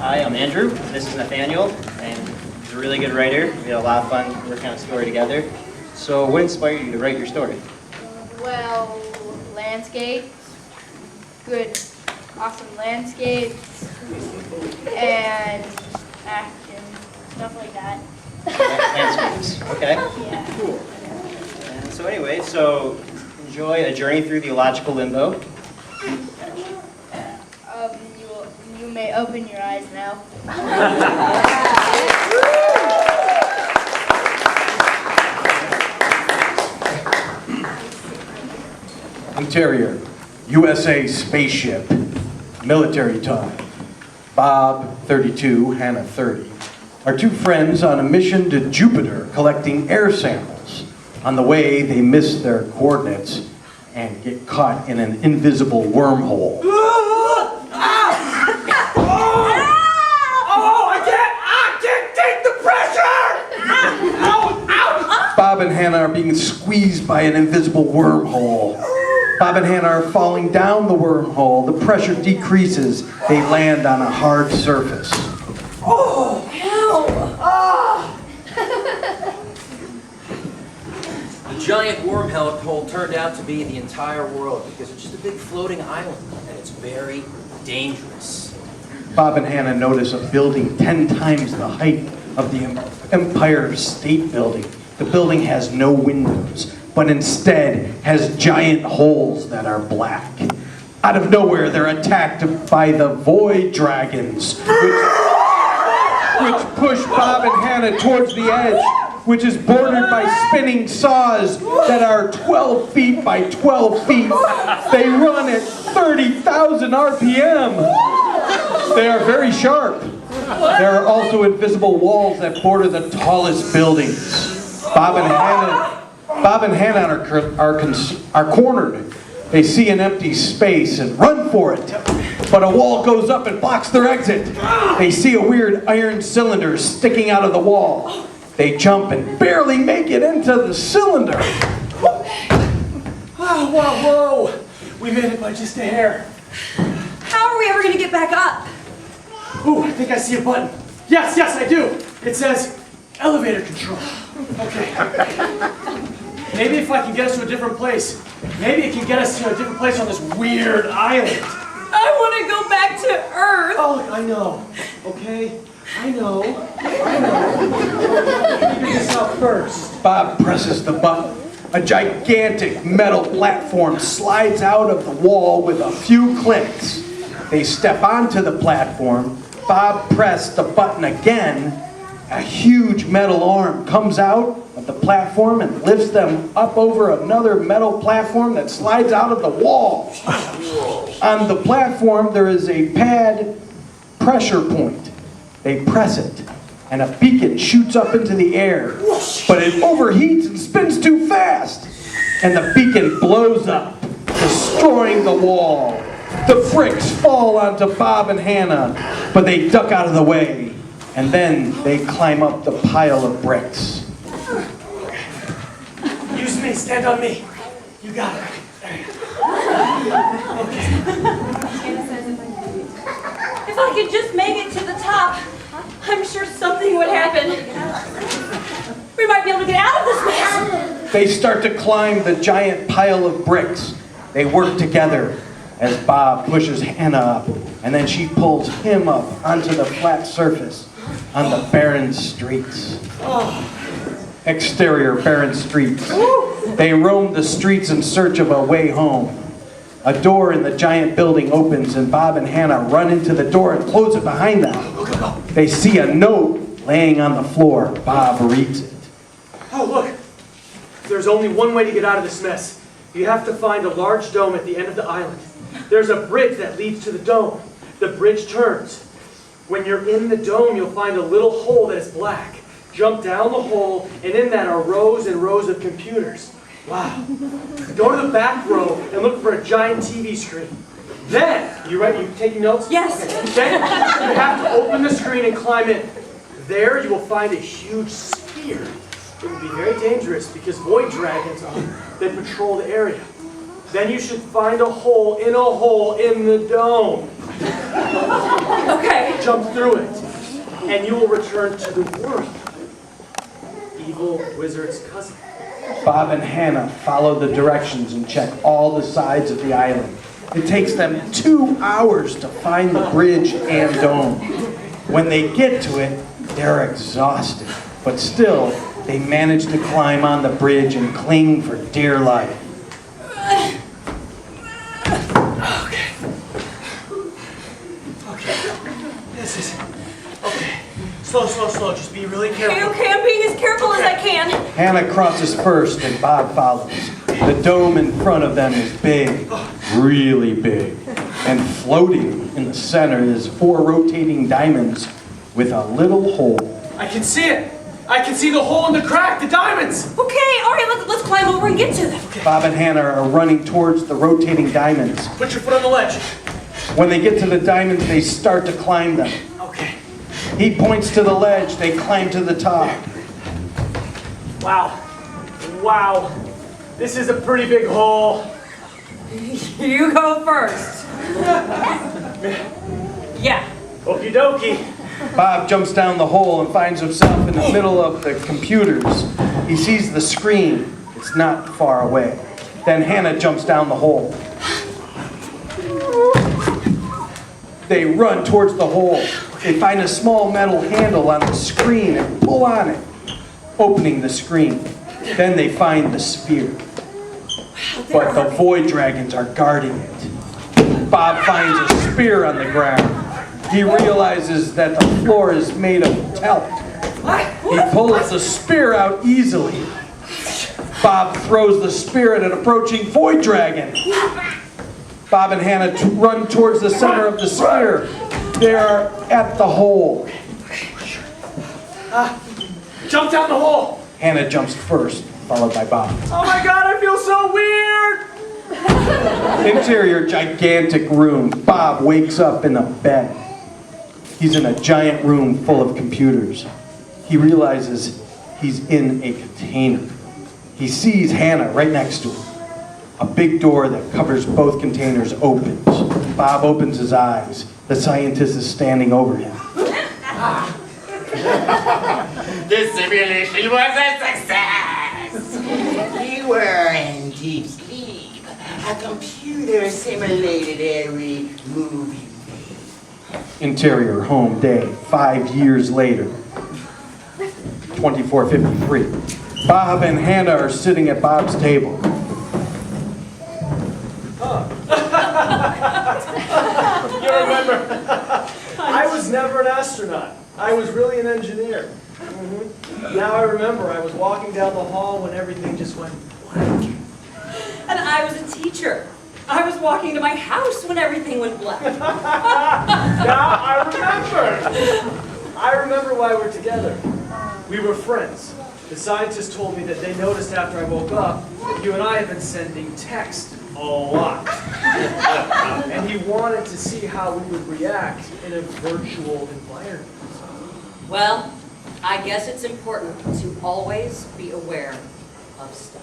Hi, I'm Andrew. This is Nathaniel, and he's a really good writer. We had a lot of fun working on a story together. So what inspired you to write your story? Well, landscapes, good, awesome landscapes, and action, stuff like that. Landscapes, okay. Yeah. Cool. And so anyway, so enjoy a journey through the illogical limbo. You may open your eyes now. Interior, USA spaceship, military time. Bob, 32, Hannah, 30, are two friends on a mission to Jupiter collecting air samples. On the way, they miss their coordinates and get caught in an invisible wormhole. Bob and Hannah are being squeezed by an invisible wormhole. Bob and Hannah are falling down the wormhole. The pressure decreases. They land on a hard surface. Oh! Ow! Ah! The giant wormhole turned out to be the entire world because it's just a big floating island, and it's very dangerous. Bob and Hannah notice a building 10 times the height of the Empire State Building. The building has no windows, but instead has giant holes that are black. Out of nowhere, they're attacked by the Void Dragons, which push Bob and Hannah towards the edge, which is bordered by spinning saws that are 12 feet by 12 feet. They run at 30,000 RPM. They are very sharp. There are also invisible walls that border the tallest buildings. Bob and Hannah are cornered. They see an empty space and run for it. But a wall goes up and blocks their exit. They see a weird iron cylinder sticking out of the wall. They jump and barely make it into the cylinder. Oh, whoa! We made it by just a hair. How are we ever going to get back up? Ooh, I think I see a button. Yes, I do. It says elevator control. Okay. Maybe if I can get us to a different place. Maybe it can get us to a different place on this weird island. I want to go back to Earth. Oh, I know. Okay? I know. Figure this out first. Bob presses the button. A gigantic metal platform slides out of the wall with a few clicks. They step onto the platform. Bob pressed the button again. A huge metal arm comes out of the platform and lifts them up over another metal platform that slides out of the wall. On the platform, there is a pad pressure point. They press it, and a beacon shoots up into the air, but it overheats and spins too fast, and the beacon blows up, destroying the wall. The bricks fall onto Bob and Hannah, but they duck out of the way. And then they climb up the pile of bricks. Use me, stand on me. You got it. Okay. If I could just make it to the top, I'm sure something would happen. We might be able to get out of this mess. They start to climb the giant pile of bricks. They work together as Bob pushes Hannah up, and then she pulls him up onto the flat surface on the barren streets. Exterior barren streets. They roam the streets in search of a way home. A door in the giant building opens and Bob and Hannah run into the door and close it behind them. They see a note laying on the floor. Bob reads it. Oh, look. There's only one way to get out of this mess. You have to find a large dome at the end of the island. There's a bridge that leads to the dome. The bridge turns. When you're in the dome, you'll find a little hole that is black. Jump down the hole, and in that are rows and rows of computers. Wow. Go to the back row and look for a giant TV screen. Then, you ready? You taking notes? Yes. Okay. Then, you have to open the screen and climb in. There, you will find a huge sphere. It will be very dangerous because void dragons that patrol the area. Then you should find a hole in the dome. Okay. Jump through it, and you will return to the world. Evil wizard's cousin. Bob and Hannah follow the directions and check all the sides of the island. It takes them 2 hours to find the bridge and dome. When they get to it, they're exhausted, but still, they manage to climb on the bridge and cling for dear life. This is... Okay. Slow. Just be really careful. Okay, I'm being as careful as I can. Hannah crosses first and Bob follows. The dome in front of them is big, really big. And floating in the center is 4 rotating diamonds with a little hole. I can see it. I can see the hole in the crack, the diamonds. Okay, all right, let's climb over and get to them. Bob and Hannah are running towards the rotating diamonds. Put your foot on the ledge. When they get to the diamonds, they start to climb them. Okay. He points to the ledge, they climb to the top. Wow. This is a pretty big hole. You go first. Yeah. Okie dokie. Bob jumps down the hole and finds himself in the middle of the computers. He sees the screen. It's not far away. Then Hannah jumps down the hole. They run towards the hole. They find a small metal handle on the screen and pull on it, opening the screen. Then they find the sphere. But the void dragons are guarding it. Bob finds a spear on the ground. He realizes that the floor is made of talc. He pulls the spear out easily. Bob throws the spear at an approaching void dragon. Bob and Hannah run towards the center of the sphere. They are at the hole. Jump down the hole. Hannah jumps first, followed by Bob. Oh my God, I feel so weird. Interior gigantic room. Bob wakes up in a bed. He's in a giant room full of computers. He realizes he's in a container. He sees Hannah right next to him. A big door that covers both containers opens. Bob opens his eyes. The scientist is standing over him. The simulation was a success! You were in deep sleep. A computer simulated every move you made. Interior home day, 5 years later. 2453. Bob and Hannah are sitting at Bob's table. You remember? I was never an astronaut. I was really an engineer. Now I remember I was walking down the hall when everything just went blank. And I was a teacher. I was walking to my house when everything went black. Now I remember. I remember why we're together. We were friends. The scientist told me that they noticed after I woke up that you and I had been sending text a lot. And he wanted to see how we would react in a virtual environment. Well, I guess it's important to always be aware of stuff.